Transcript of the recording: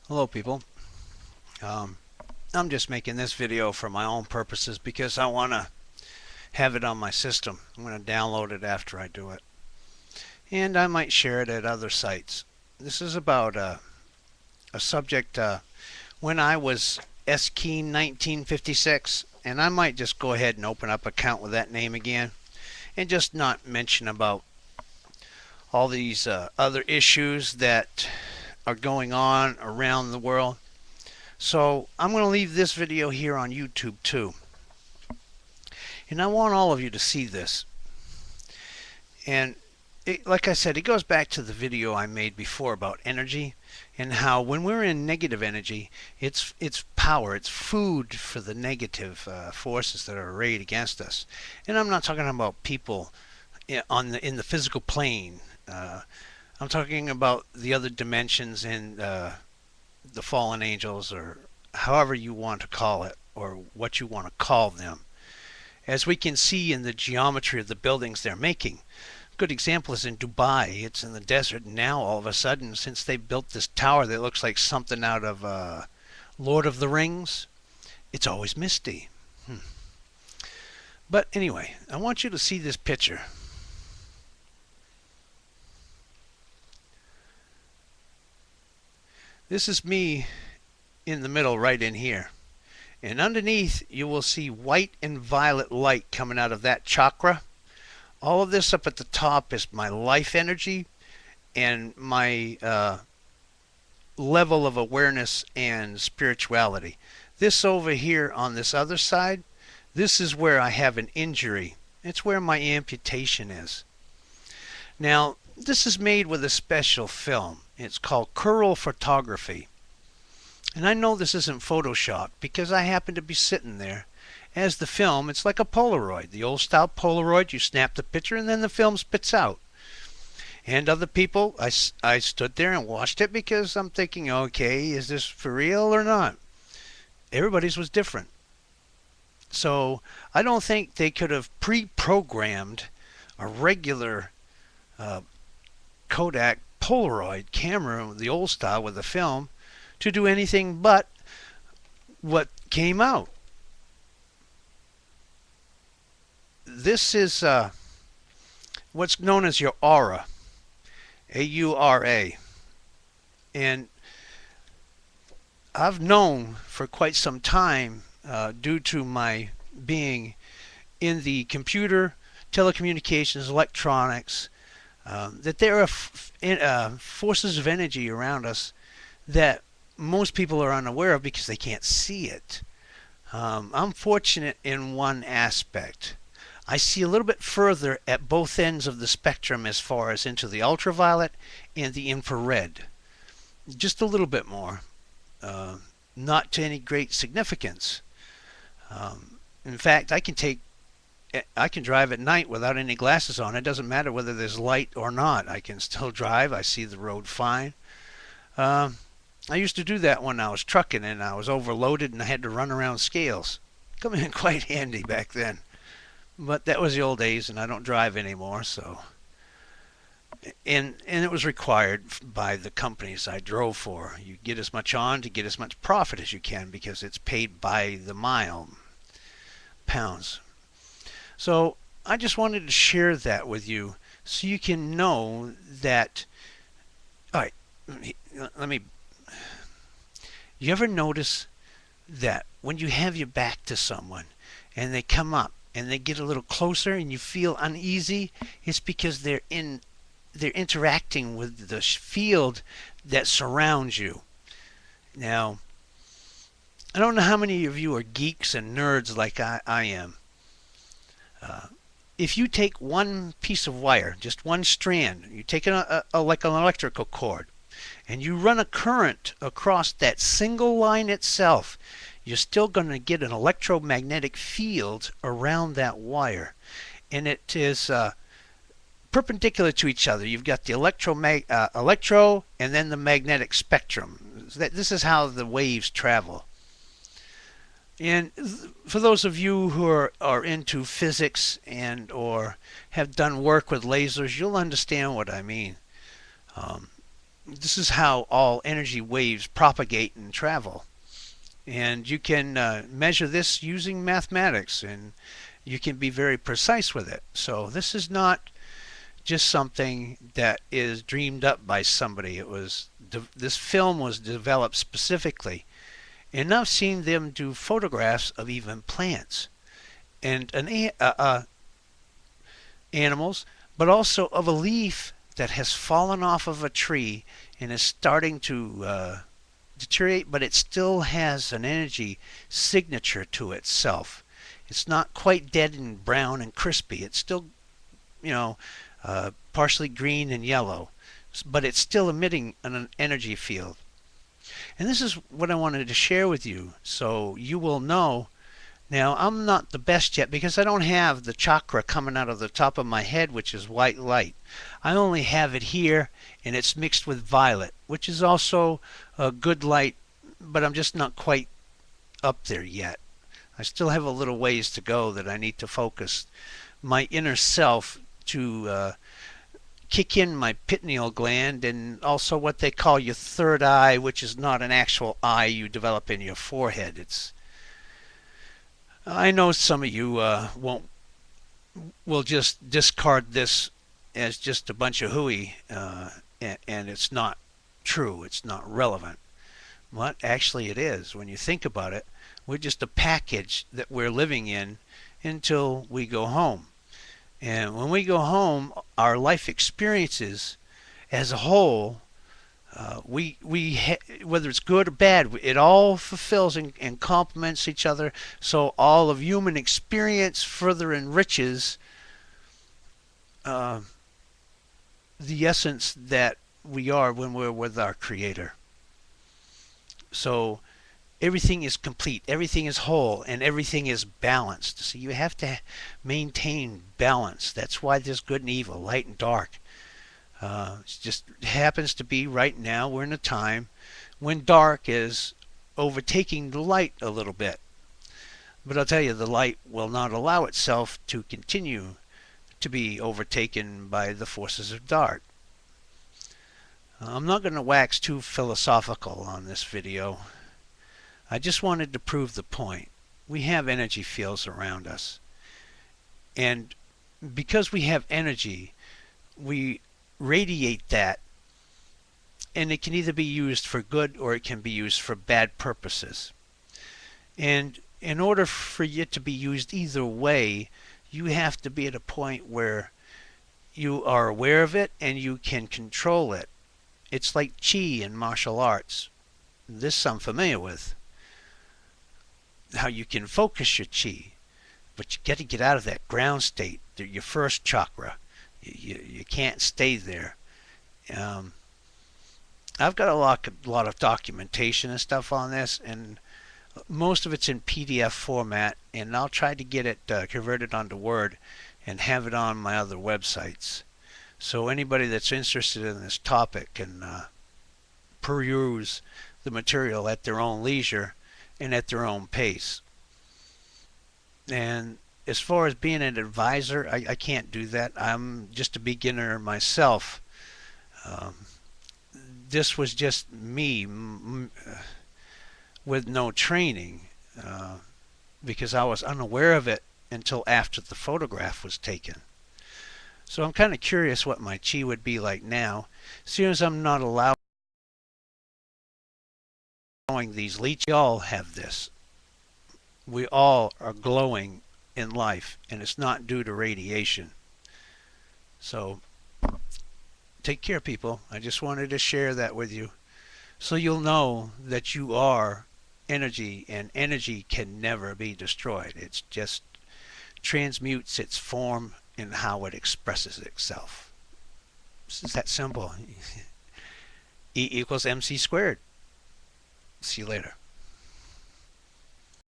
Hello people. I'm just making this video for my own purposes because I want to have it on my system. I'm going to download it after I do it. And I might share it at other sites. This is about a subject when I was SKeene1956, and I might just go ahead and open up an account with that name again and just not mention about all these other issues that are going on around the world. So I'm going to leave this video here on YouTube too. And I want all of you to see this. And like I said, it goes back to the video I made before about energy and how when we're in negative energy, it's power, it's food for the negative forces that are arrayed against us. And I'm not talking about people in the physical plane. I'm talking about the other dimensions and the fallen angels, or however you want to call it, or what you want to call them. As we can see in the geometry of the buildings they're making. A good example is in Dubai. It's in the desert, and now all of a sudden, since they built this tower that looks like something out of Lord of the Rings, it's always misty. But anyway, I want you to see this picture. This is me in the middle right in here. And underneath you will see white and violet light coming out of that chakra. All of this up at the top is my life energy and my level of awareness and spirituality. This over here on this other side, this is where I have an injury. It's where my amputation is. Now, this is made with a special film. It's called Curl photography. And I know this isn't Photoshop because I happen to be sitting there. As the film, it's like a Polaroid. The old style Polaroid, you snap the picture and then the film spits out. And other people, I stood there and watched it because I'm thinking, okay, is this for real or not? Everybody's was different. So I don't think they could have pre-programmed a regular Kodak Polaroid camera, the old style with the film, to do anything but what came out. This is what's known as your aura, A-U-R-A. And I've known for quite some time, due to my being in the computer, telecommunications, electronics, that there are forces of energy around us that most people are unaware of because they can't see it. I'm fortunate in one aspect. I see a little bit further at both ends of the spectrum as far as into the ultraviolet and the infrared. Just a little bit more. Not to any great significance. In fact, I can drive at night without any glasses on. It doesn't matter whether there's light or not. I can still drive. I see the road fine. I used to do that when I was trucking and I was overloaded and I had to run around scales. Come in quite handy back then. But that was the old days and I don't drive anymore, so. And it was required by the companies I drove for. You get as much on to get as much profit as you can because it's paid by the mile, pounds. So I just wanted to share that with you so you can know that. All right, let me. You ever notice that when you have your back to someone and they come up and they get a little closer and you feel uneasy? It's because they're interacting with the field that surrounds you. Now, I don't know how many of you are geeks and nerds like I am. If you take one piece of wire, just one strand, you take like an electrical cord, and you run a current across that single line itself, you're still going to get an electromagnetic field around that wire. And it is perpendicular to each other. You've got the electro and then the magnetic spectrum. This is how the waves travel. And for those of you who are into physics and or have done work with lasers, you'll understand what I mean. This is how all energy waves propagate and travel. And you can measure this using mathematics, and you can be very precise with it. So this is not just something that is dreamed up by somebody. This film was developed specifically, and I've seen them do photographs of even plants and animals, but also of a leaf that has fallen off of a tree and is starting to deteriorate, but it still has an energy signature to itself. It's not quite dead and brown and crispy. It's still, you know, partially green and yellow, but it's still emitting an energy field. And this is what I wanted to share with you so you will know. Now, I'm not the best yet because I don't have the chakra coming out of the top of my head, which is white light. I only have it here, and it's mixed with violet, which is also a good light, but I'm just not quite up there yet. I still have a little ways to go that I need to focus my inner self to kick in my pineal gland, and also what they call your third eye, which is not an actual eye you develop in your forehead. I know some of you will just discard this as just a bunch of hooey, and it's not true. It's not relevant. What actually it is, when you think about it, we're just a package that we're living in until we go home. And when we go home, our life experiences as a whole, whether it's good or bad, it all fulfills and complements each other. So all of human experience further enriches the essence that we are when we're with our Creator. So everything is complete, everything is whole, and everything is balanced. So you have to maintain balance. That's why there's good and evil, light and dark. It just happens to be right now we're in a time when dark is overtaking the light a little bit. But I'll tell you, the light will not allow itself to continue to be overtaken by the forces of dark. I'm not going to wax too philosophical on this video. I just wanted to prove the point. We have energy fields around us. And because we have energy, we radiate that, and it can either be used for good or it can be used for bad purposes. And in order for it to be used either way, you have to be at a point where you are aware of it and you can control it. It's like chi in martial arts. This I'm familiar with. How you can focus your chi, but you got to get out of that ground state, your first chakra. You can't stay there. I've got a lot of documentation and stuff on this, and most of it's in PDF format, and I'll try to get it converted onto Word and have it on my other websites. So anybody that's interested in this topic can peruse the material at their own leisure and at their own pace. And as far as being an advisor, I can't do that. I'm just a beginner myself. This was just me with no training because I was unaware of it until after the photograph was taken. So I'm kind of curious what my chi would be like now. As soon as I'm not allowing these leeches, we all have this. We all are glowing in life, and it's not due to radiation. So take care, people. I just wanted to share that with you so you'll know that you are energy, and energy can never be destroyed. It just transmutes its form in how it expresses itself. It's that simple. E equals mc squared. See you later.